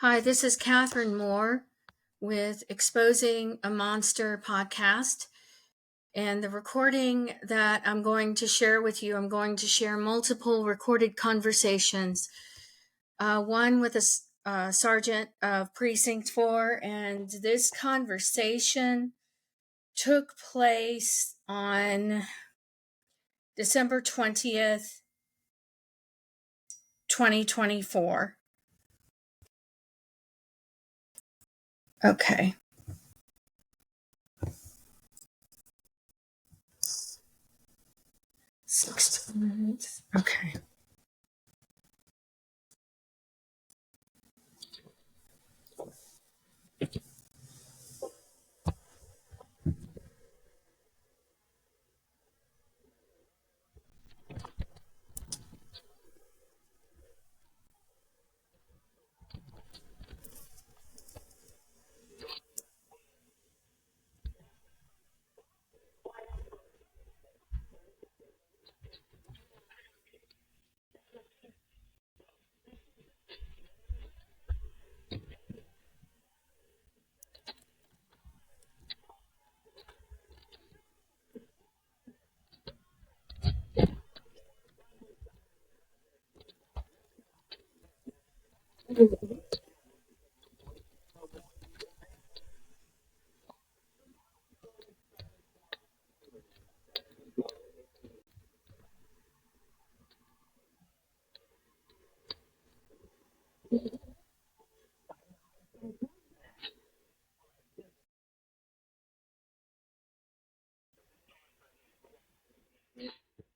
Hi, this is Catherine Moore with Exposing a Monster podcast. And the recording that I'm going to share with you, I'm going to share multiple recorded conversations. One with a sergeant of Precinct 4, and this conversation took place on December 20th, 2024. Okay. 6 minutes. Okay.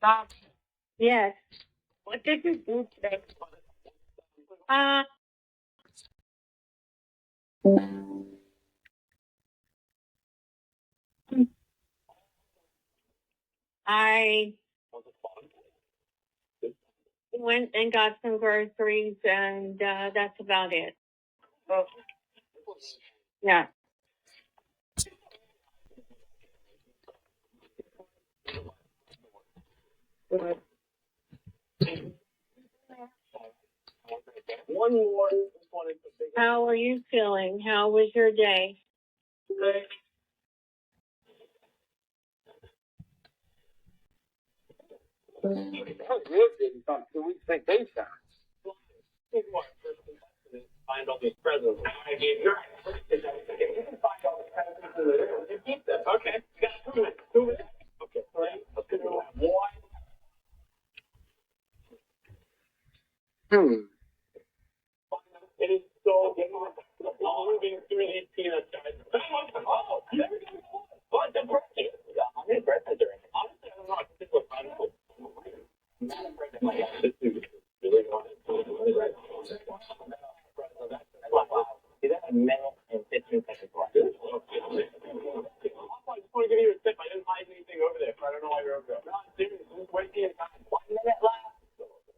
Bob, yes. What did you do today? I went and got some groceries, and that's about it. Yeah. How are you feeling? How was your day? Good. Find all these presents. Okay. Okay. It is so moving through these peanuts, guys. Oh, there we go. What the birthday? Yeah, how many birthdays are in it? Honestly, I don't know. I think it's fun. This dude really wanted to do it. Wow. See, that's a minute and 15 seconds left. I just want to give you a tip. I didn't hide anything over there, so I don't know why you're over there. No, dude, just wait till you time. 1 minute left.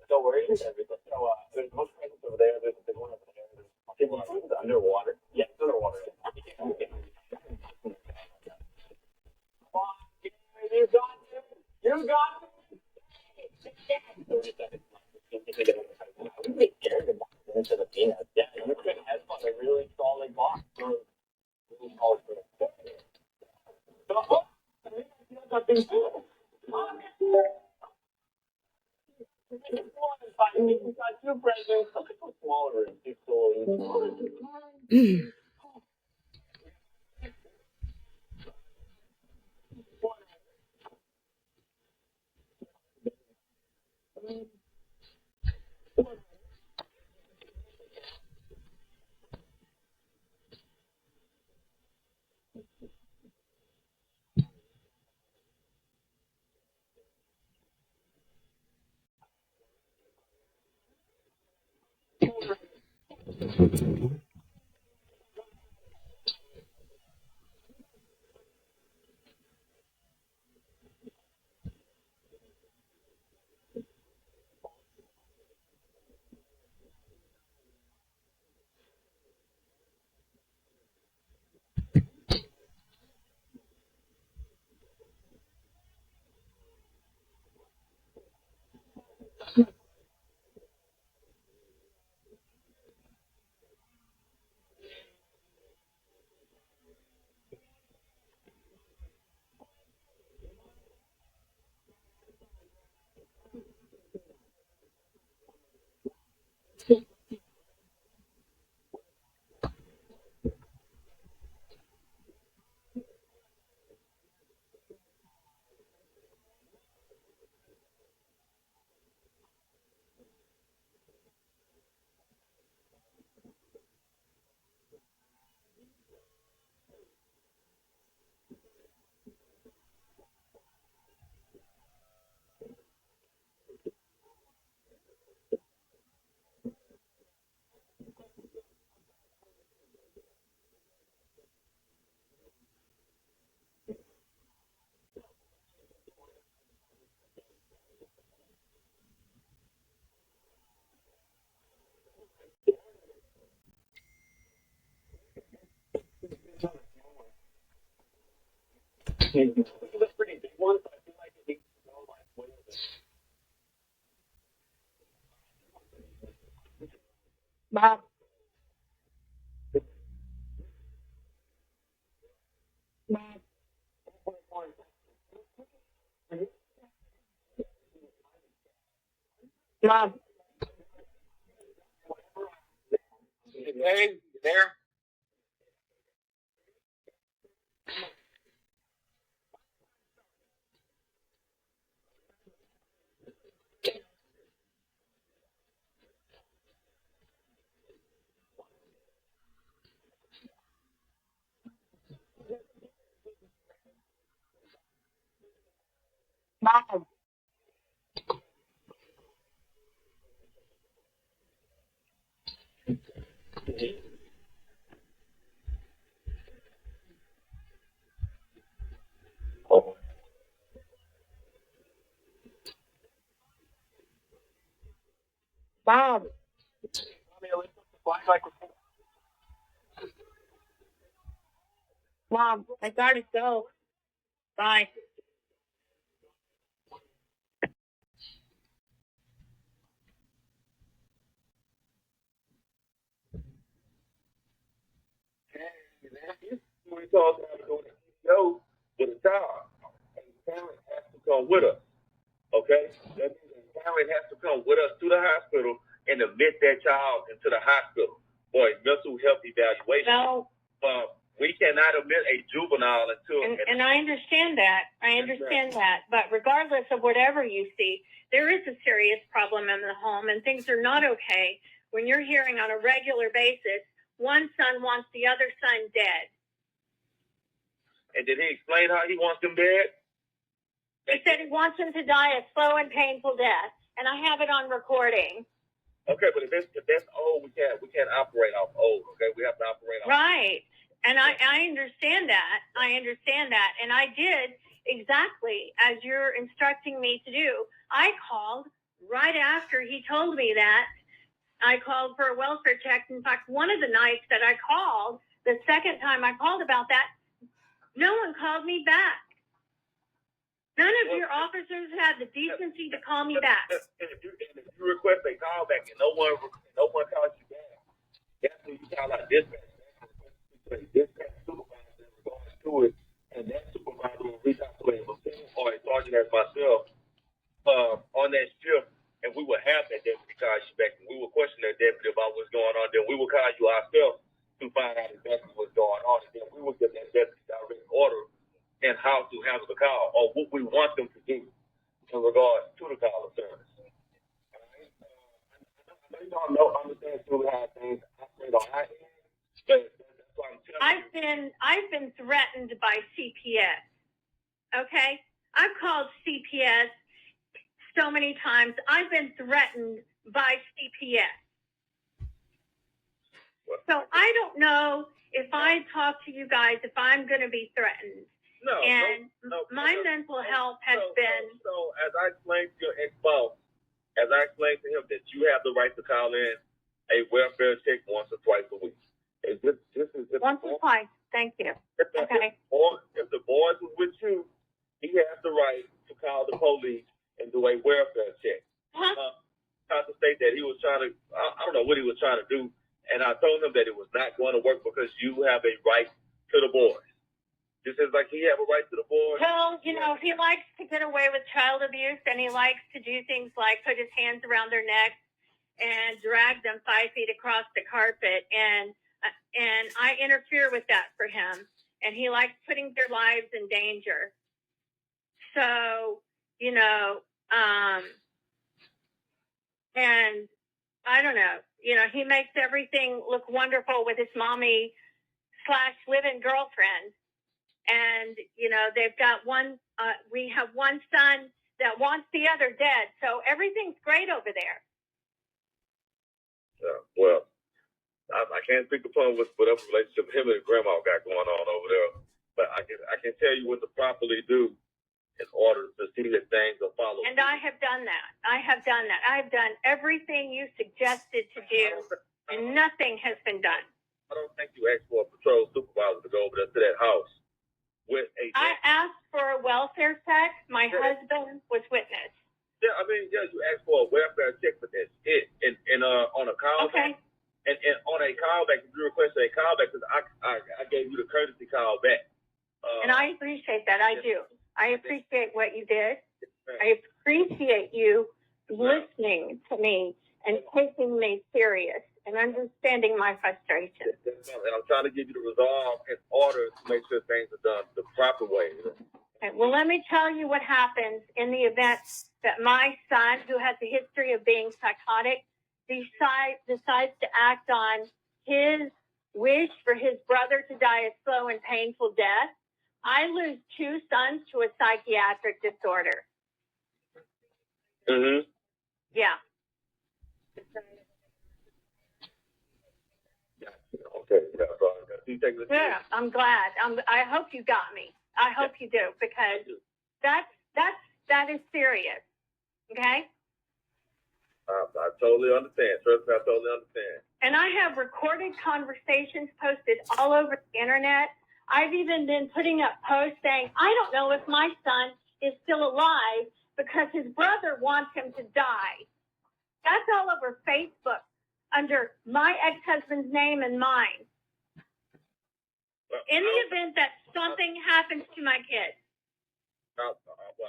Don't worry, it's everything. So, there's most presents over there. There's a big one over there. There's underwater. Yeah, it's underwater. You got it. You got it. I'm really scared about into the peanuts. Yeah, you could have a really solid box. Really solid. Oh, I got these. We got two presents. Look at the smaller and two This is a pretty big one, so I feel like it needs to go like way over there. Bob. Bob. Bob. Hey, you there? Bob. Oh. Bob. Bob. I gotta go. Bye. We told them to go to PTO with a child, and the parent has to come with us. Okay, that means the parent has to come with us to the hospital and admit that child into the hospital for a mental health evaluation. No. We cannot admit a juvenile until. And I understand that. I understand that. But regardless of whatever you see, there is a serious problem in the home, and things are not okay when you're hearing on a regular basis one son wants the other son dead. And did he explain how he wants them dead? He said he wants him to die a slow and painful death, and I have it on recording. Okay, but if that's old, we can't operate off old. Okay, we have to operate off. Right. And I understand that. I understand that. And I did exactly as you're instructing me to do. I called right after he told me that. I called for a welfare check. In fact, one of the nights that I called, the second time I called about that, no one called me back. None of your officers had the decency to call me back. And if you request a call back and no one calls you back, that's when you call out dispatch. Dispatch supervisor in regards to it, and that supervisor will reach out to a lieutenant or a sergeant as myself on that shift, and we will have that deputy call you back, and we will question that deputy about what's going on. Then we will call you ourselves to find out exactly what's going on, and then we will give that deputy direct order and how to handle the call or what we want them to do in regards to the call of service. I don't understand how things operate on our end, but that's why I'm telling you. I've been threatened by CPS. Okay? I've called CPS so many times. I've been threatened by CPS. So I don't know if I talk to you guys if I'm going to be threatened. My mental health has been. So as I explained to your ex-boss, as I explained to him that you have the right to call in a welfare check once or twice a week. Once or twice. Thank you. Okay. Or if the boys was with you, he has the right to call the police and do a welfare check. To state that he was trying to, I don't know what he was trying to do, and I told him that it was not going to work because you have a right to the boys. Just as like he have a right to the boys. Well, you know, he likes to get away with child abuse, and he likes to do things like put his hands around their necks and drag them 5 feet across the carpet, and I interfere with that for him, and he likes putting their lives in danger. So, you know, and I don't know, you know, he makes everything look wonderful with his mommy / live-in girlfriend. And, you know, they've got we have one son that wants the other dead. So everything's great over there. Well, I can't speak upon whatever relationship him and grandma got going on over there. But I can tell you what to properly do in order to see that things are followed. And I have done that. I have done everything you suggested to do, and nothing has been done. I don't think you asked for a patrol supervisor to go over there to that house with a. I asked for a welfare check. My husband was witness. Yeah, I mean, yeah, you asked for a welfare check, but that's it. And on a callback, and on a callback, if you requested a callback, because I gave you the courtesy call back. And I appreciate that. I do. I appreciate what you did. I appreciate you listening to me and taking me serious and understanding my frustration. And I'm trying to give you the resolve in order to make sure things are done the proper way. Okay, well, let me tell you what happens in the event that my son, who has a history of being psychotic, decides to act on his wish for his brother to die a slow and painful death. I lose 2 sons to a psychiatric disorder. Mm-hmm. Yeah. Okay. Yeah, I'm glad. I hope you got me. I hope you do, because that is serious. Okay. I totally understand. Trust me, I totally understand. And I have recorded conversations posted all over the internet. I've even been putting up posts saying, I don't know if my son is still alive because his brother wants him to die. That's all over Facebook under my ex-husband's name and mine. In the event that something happens to my kid,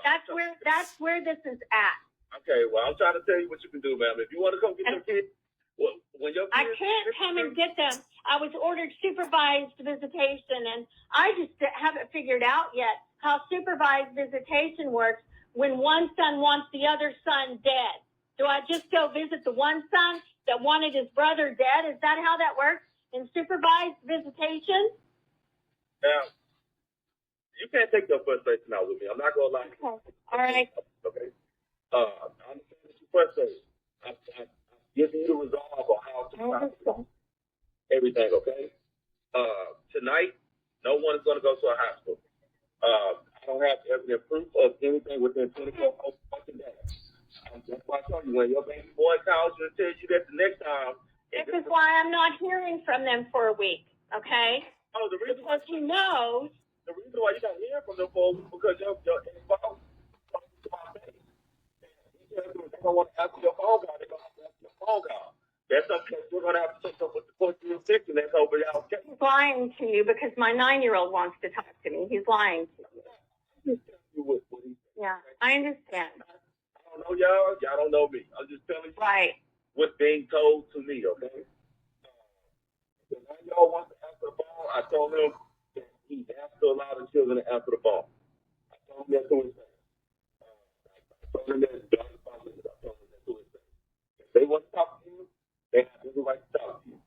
that's where this is at. Okay, well, I'm trying to tell you what you can do, ma'am. If you want to come get your kid, when your kid, I can't come and get them. I was ordered supervised visitation, and I just haven't figured out yet how supervised visitation works when one son wants the other son dead. Do I just go visit the one son that wanted his brother dead? Is that how that works in supervised visitation? Now, you can't take your frustration out with me. I'm not going to lie. Okay. All right. Okay. I understand that you're frustrated. I'm giving you the resolve on how to process everything, okay? Tonight, no one is going to go to a hospital. I don't have evidence proof of anything within 24 fucking days. That's why I told you, when your baby boy calls you and tells you that the next time. This is why I'm not hearing from them for a week, okay? Oh, the reason because he knows. The reason why you're not hearing from them folks is because your ex-spouse to my face. They don't want to answer your phone call. They're going to have to answer your phone call. That's something that we're going to have to take up with the court jurisdiction. That's over y'all. He's lying to you because my 9-year-old wants to talk to me. He's lying to you. Yeah, I understand. I don't know y'all. Y'all don't know me. I'm just telling you what's being told to me, okay? The 9-year-old wants to answer the phone. I told him that he has to allow the children to answer the phone. I told him that's who he's saying. I told him that's John Republic. I told him that's who he's saying. If they want to talk to you, they have every right to talk to you.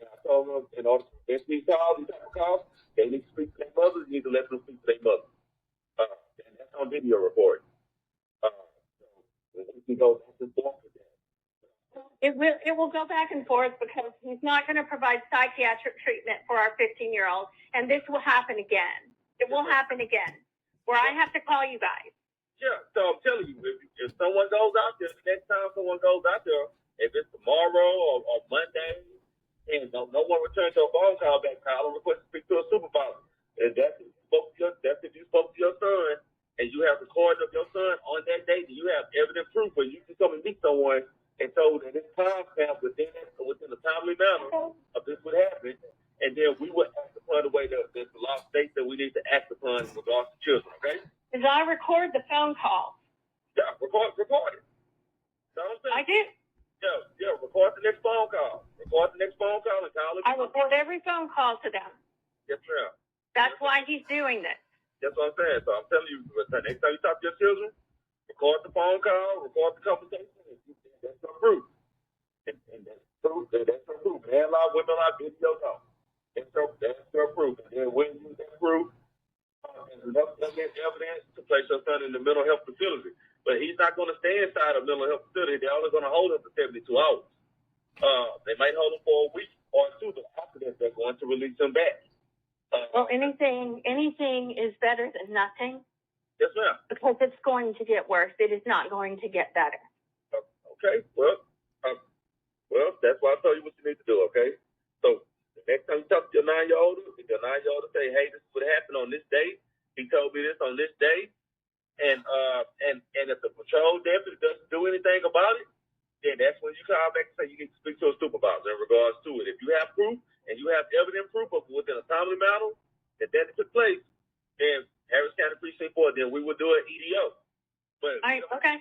And I told them in order to get these calls, these type of calls, they need to speak to their mothers. You need to let them speak to their mother. And that's on video recording. So we can go back and forth with that. It will go back and forth because he's not going to provide psychiatric treatment for our 15-year-old, and this will happen again. It will happen again, where I have to call you guys. Yeah, so I'm telling you, if someone goes out there, the next time someone goes out there, if it's tomorrow or Monday, and no one returns your phone call back, call and request to speak to a supervisor. And that's if you spoke to your son, and you have recording of your son on that day, you have evident proof where you can come and meet someone and told that this time stamp within a timely manner of this would happen, and then we would act upon the way that the law states that we need to act upon in regards to children, okay? Because I record the phone call. Yeah, record it. You know what I'm saying? I do. Yeah, record the next phone call. Record the next phone call and call it. I record every phone call to them. Yes, ma'am. That's why he's doing this. That's what I'm saying. So I'm telling you, next time you talk to your children, record the phone call, record the conversation. That's some proof. And that's proof. That's some proof. Man lie, women lie, video call. That's your proof. And then when you use that proof, there's enough evidence to place your son in the mental health facility. But he's not going to stay inside a mental health facility. They're only going to hold him for 72 hours. They might hold him for a week or two, but after that, they're going to release him back. Well, anything is better than nothing. Yes, ma'am. Because it's going to get worse. It is not going to get better. Okay. Well, that's why I told you what you need to do. Okay. So the next time you talk to your 9-year-old, if your 9-year-old say, "Hey, this is what happened on on this date. He told me this on this day. And if the patrol deputy doesn't do anything about it, then that's when you call back and say you can speak to a supervisor in regards to it. If you have proof and you have evident proof of within a timely manner that took place, then Harris County Precinct 4, then we would do an EDO. But Okay.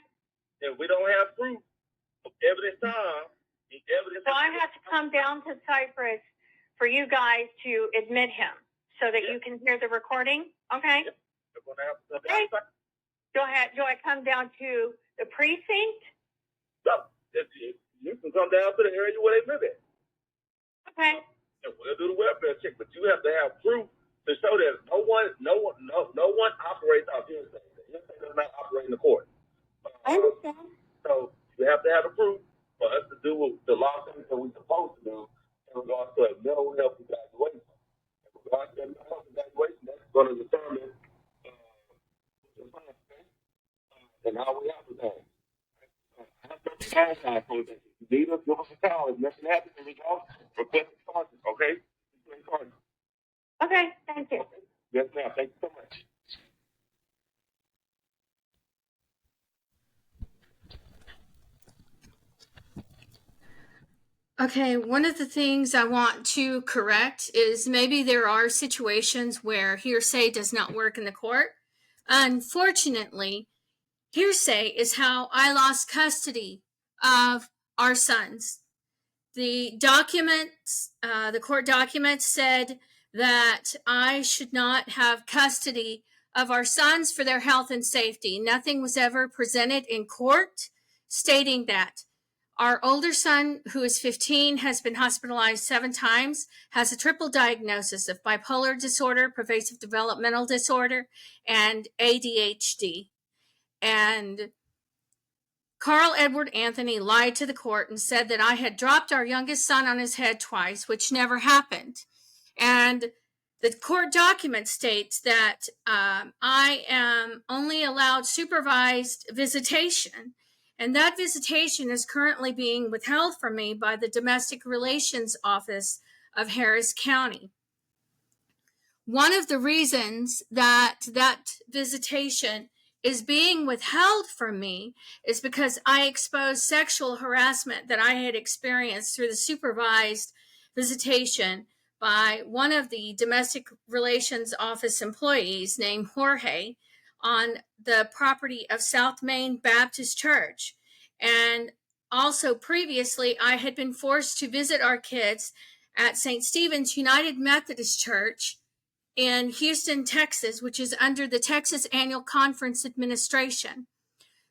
if we don't have proof of evidence time, the evidence. So I have to come down to Cypress for you guys to admit him so that you can hear the recording. Okay. We're gonna have to come Okay. down. Do I come down to the precinct? No, you can come down to the area where they live at. Okay. And we'll do the welfare check, but you have to have proof to show that no one operates out here. Hearsay does not operate in the court. I understand. So you have to have the proof for us to do what the law says that we're supposed to do in regards to a mental health evaluation. In regards to a mental health evaluation, that's going to determine and how we have to go. If you need us, give us a call. If nothing happens, we go request charges, okay? Okay. Thank you. Yes, ma'am. Thank you so much. Okay, one of the things I want to correct is maybe there are situations where hearsay does not work in the court. Unfortunately, hearsay is how I lost custody of our sons. The documents, the court documents said that I should not have custody of our sons for their health and safety. Nothing was ever presented in court stating that. Our older son, who is 15, has been hospitalized 7 times, has a triple diagnosis of bipolar disorder, pervasive developmental disorder, and ADHD. And Carl Edward Anthony lied to the court and said that I had dropped our youngest son on his head twice, which never happened. And the court document states that I am only allowed supervised visitation. And that visitation is currently being withheld from me by the Domestic Relations Office of Harris County. One of the reasons that visitation is being withheld from me is because I exposed sexual harassment that I had experienced through the supervised visitation by one of the Domestic Relations Office employees named Jorge on the property of South Main Baptist Church. And also previously, I had been forced to visit our kids at St. Stephen's United Methodist Church in Houston, Texas, which is under the Texas Annual Conference Administration.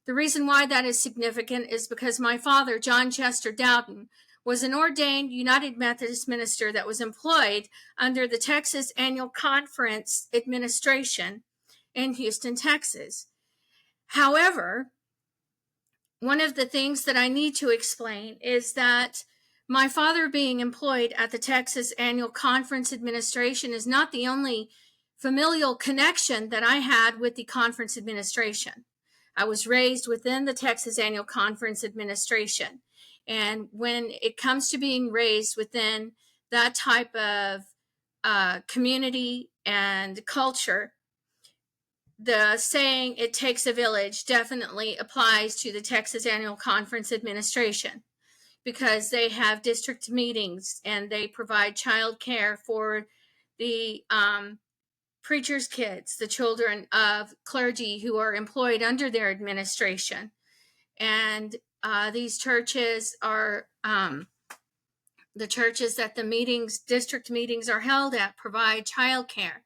The reason why that is significant is because my father, John Chester Dowden, was an ordained United Methodist minister that was employed under the Texas Annual Conference Administration in Houston, Texas. However, one of the things that I need to explain is that my father being employed at the Texas Annual Conference Administration is not the only familial connection that I had with the conference administration. I was raised within the Texas Annual Conference Administration. And when it comes to being raised within that type of community and culture, the saying, "it takes a village," definitely applies to the Texas Annual Conference Administration, because they have district meetings and they provide child care for the preachers' kids, the children of clergy who are employed under their administration. And these churches are the churches that the meetings, district meetings are held at, provide child care.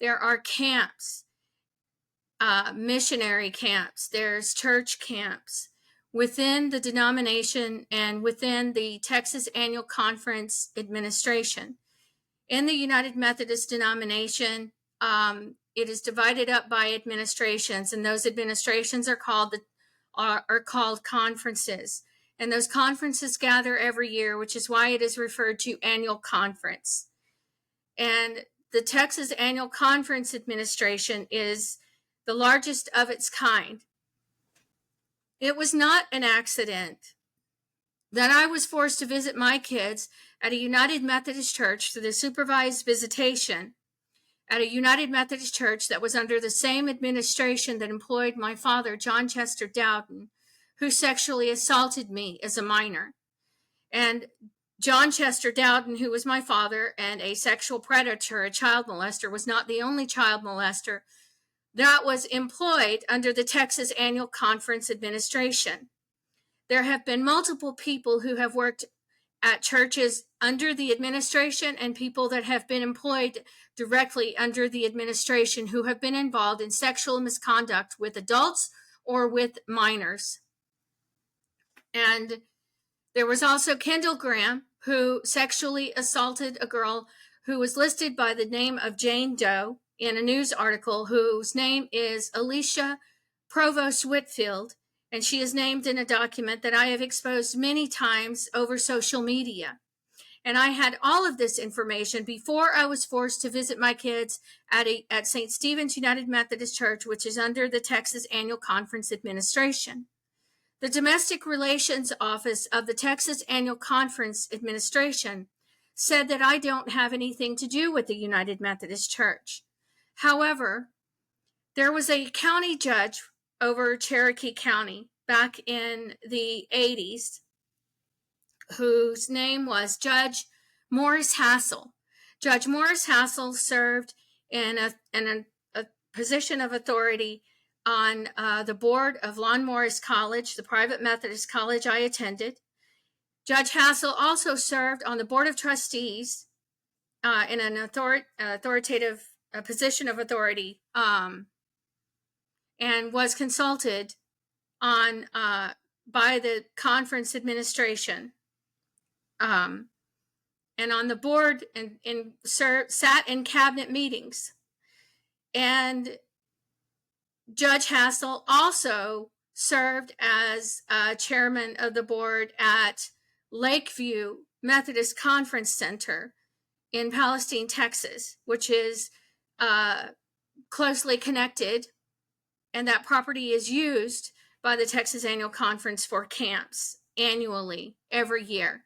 There are camps, missionary camps, there's church camps within the denomination and within the Texas Annual Conference Administration. In the United Methodist denomination, it is divided up by administrations, and those administrations are called conferences. And those conferences gather every year, which is why it is referred to annual conference. And the Texas Annual Conference Administration is the largest of its kind. It was not an accident that I was forced to visit my kids at a United Methodist Church through the supervised visitation, at a United Methodist Church that was under the same administration that employed my father, John Chester Dowden, who sexually assaulted me as a minor. And John Chester Dowden, who was my father and a sexual predator, a child molester, was not the only child molester that was employed under the Texas Annual Conference administration. There have been multiple people who have worked at churches under the administration and people that have been employed directly under the administration who have been involved in sexual misconduct with adults or with minors. And there was also Kendall Graham, who sexually assaulted a girl who was listed by the name of Jane Doe in a news article, whose name is Alicia Provost Whitfield, and she is named in a document that I have exposed many times over social media. And I had all of this information before I was forced to visit my kids at St. Stephen's United Methodist Church, which is under the Texas Annual Conference administration. The Domestic Relations Office of the Texas Annual Conference administration said that I don't have anything to do with the United Methodist Church. However, there was a county judge over Cherokee County back in the 80s, whose name was Judge Morris Hassel. Judge Morris Hassel served in a position of authority on the board of Lon Morris College, the private Methodist college I attended. Judge Hassel also served on the board of trustees in an authoritative position of authority, and was consulted on by the conference administration, and on the board and sat in cabinet meetings. And Judge Hassel also served as chairman of the board at Lakeview Methodist Conference Center in Palestine, Texas, which is closely connected, and that property is used by the Texas Annual Conference for camps annually, every year.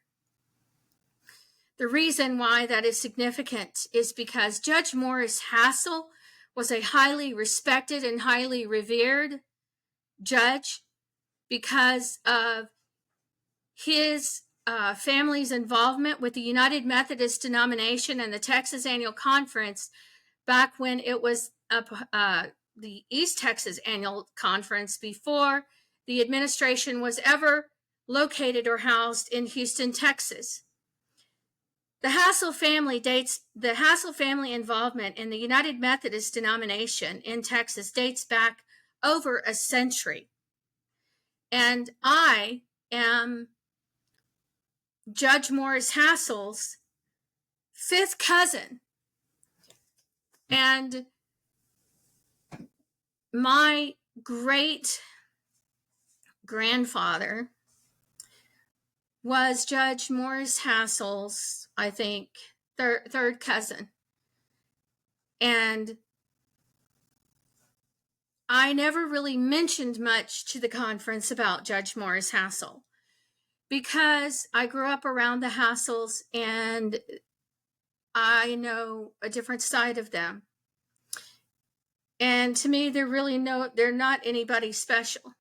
The reason why that is significant is because Judge Morris Hassel was a highly respected and highly revered judge because of his family's involvement with the United Methodist denomination and the Texas Annual Conference back when it was the East Texas Annual Conference, before the administration was ever located or housed in Houston, Texas. The Hassel family involvement in the United Methodist denomination in Texas dates back over a century. And I am Judge Morris Hassel's fifth cousin. And my great grandfather was Judge Morris Hassel's, I think, third cousin. And I never really mentioned much to the conference about Judge Morris Hassel because I grew up around the Hassels and I know a different side of them. And to me, they're not anybody special.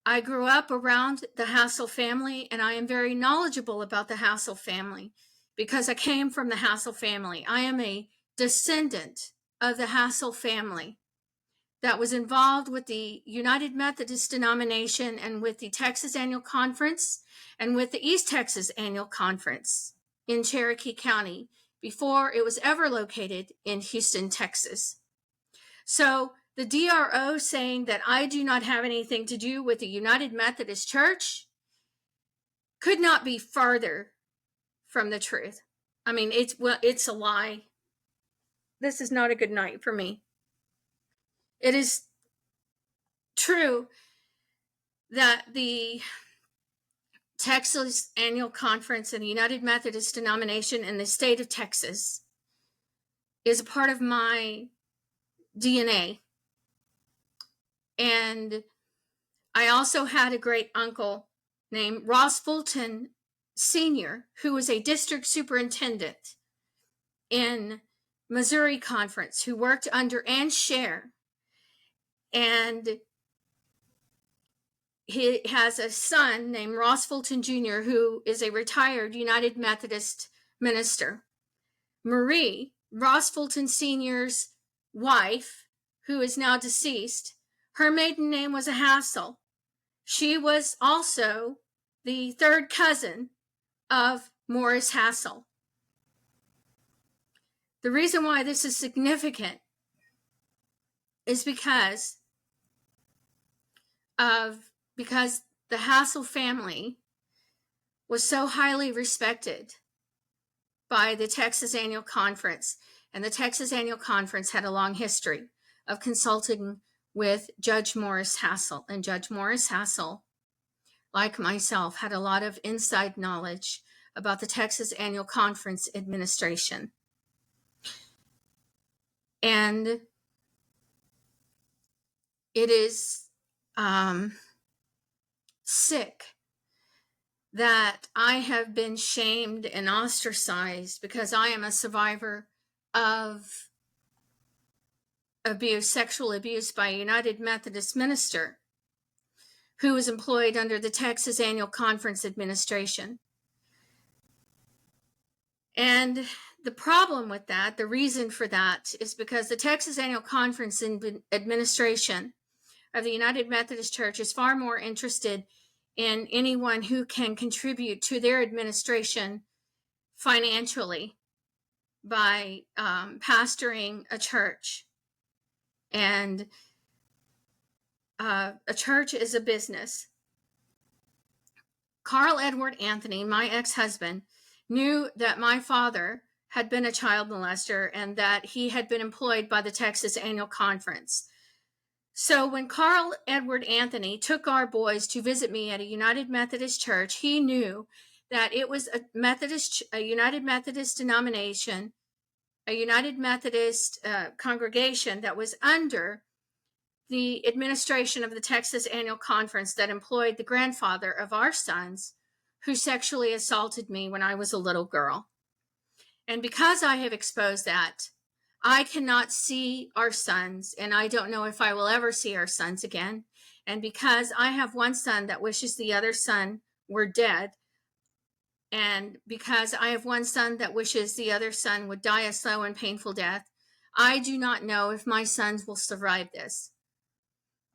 I grew up around the Hassel family, and I am very knowledgeable about the Hassel family because I came from the Hassel family. I am a descendant of the Hassel family that was involved with the United Methodist denomination and with the Texas Annual Conference and with the East Texas Annual Conference in Cherokee County before it was ever located in Houston, Texas. So the DRO saying that I do not have anything to do with the United Methodist Church could not be farther from the truth. I mean, it's a lie. This is not a good night for me. It is true that the Texas Annual Conference and the United Methodist denomination in the state of Texas is a part of my DNA. And I also had a great uncle named Ross Fulton Sr., who was a district superintendent in Missouri Conference, who worked under Ann Scher, and he has a son named Ross Fulton Jr., who is a retired United Methodist minister. Marie, Ross Fulton Sr.'s wife, who is now deceased, her maiden name was a Hassel. She was also the third cousin of Morris Hassel. The reason why this is significant is because the Hassel family was so highly respected by the Texas Annual Conference, and the Texas Annual Conference had a long history of consulting with Judge Morris Hassel. And Judge Morris Hassel, like myself, had a lot of inside knowledge about the Texas Annual Conference administration. And it is sick that I have been shamed and ostracized because I am a survivor of abuse, sexual abuse by a United Methodist minister who was employed under the Texas Annual Conference administration. And the problem with that, the reason for that, is because the Texas Annual Conference administration of the United Methodist Church is far more interested in anyone who can contribute to their administration financially by pastoring a church. And a church is a business. Carl Edward Anthony, my ex-husband, knew that my father had been a child molester and that he had been employed by the Texas Annual Conference. So when Carl Edward Anthony took our boys to visit me at a United Methodist church, he knew that it was a United Methodist denomination, a United Methodist congregation that was under the administration of the Texas Annual Conference that employed the grandfather of our sons, who sexually assaulted me when I was a little girl. And because I have exposed that, I cannot see our sons, and I don't know if I will ever see our sons again. And because I have one son that wishes the other son were dead, and because I have one son that wishes the other son would die a slow and painful death, I do not know if my sons will survive this.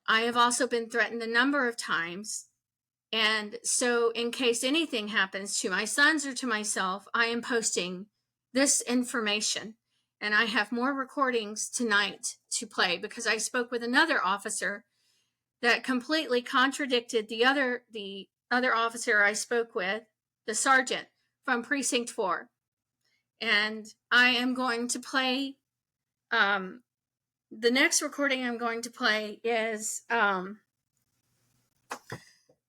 I have also been threatened a number of times. And so in case anything happens to my sons or to myself, I am posting this information. And I have more recordings tonight to play because I spoke with another officer that completely contradicted the other officer I spoke with, the sergeant from Precinct 4. And I am going to play, the next recording I'm going to play is the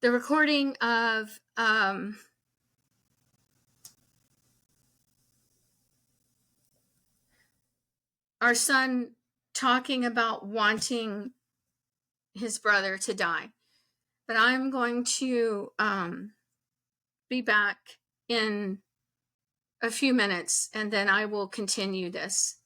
recording of our son talking about wanting his brother to die. But I'm going to be back in a few minutes, and then I will continue this.